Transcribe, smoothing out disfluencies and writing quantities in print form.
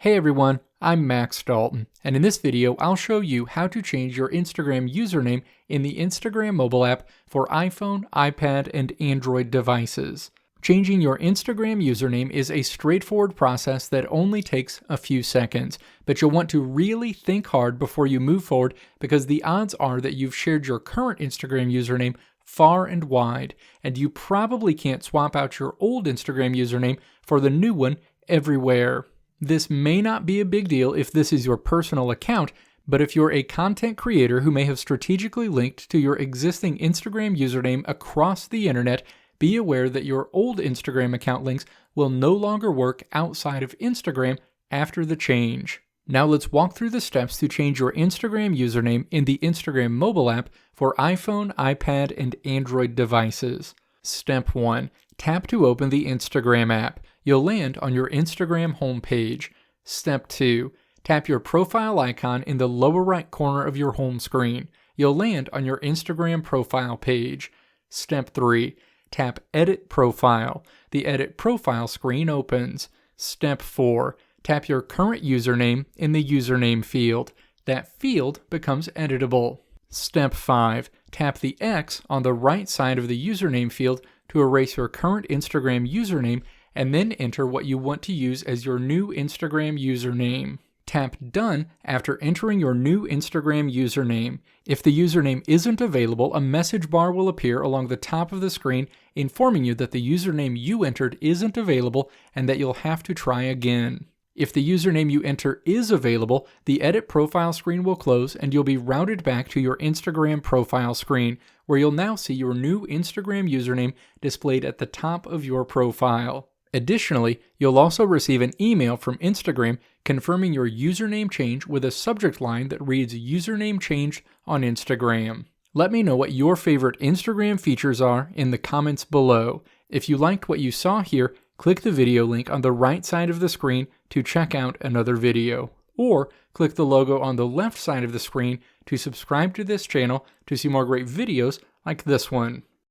Hey everyone, I'm Max Dalton, and in this video I'll show you how to change your Instagram username in the Instagram mobile app for iPhone, iPad, and Android devices. Changing your Instagram username is a straightforward process that only takes a few seconds, but you'll want to really think hard before you move forward because the odds are that you've shared your current Instagram username far and wide, and you probably can't swap out your old Instagram username for the new one everywhere. This may not be a big deal if this is your personal account, but if you're a content creator who may have strategically linked to your existing Instagram username across the internet, be aware that your old Instagram account links will no longer work outside of Instagram after the change. Now let's walk through the steps to change your Instagram username in the Instagram mobile app for iPhone, iPad, and Android devices. Step 1. Tap to open the Instagram app. You'll land on your Instagram homepage. Step 2. Tap your profile icon in the lower right corner of your home screen. You'll land on your Instagram profile page. Step 3. Tap Edit Profile. The Edit Profile screen opens. Step 4. Tap your current username in the username field. That field becomes editable. Step 5. Tap the X on the right side of the username field to erase your current Instagram username and then enter what you want to use as your new Instagram username. Tap Done after entering your new Instagram username. If the username isn't available, a message bar will appear along the top of the screen informing you that the username you entered isn't available and that you'll have to try again. If the username you enter is available, the Edit Profile screen will close and you'll be routed back to your Instagram profile screen, where you'll now see your new Instagram username displayed at the top of your profile. Additionally, you'll also receive an email from Instagram confirming your username change with a subject line that reads "Username changed on Instagram." Let me know what your favorite Instagram features are in the comments below. If you liked what you saw here, click the video link on the right side of the screen to check out another video. Or click the logo on the left side of the screen to subscribe to this channel to see more great videos like this one.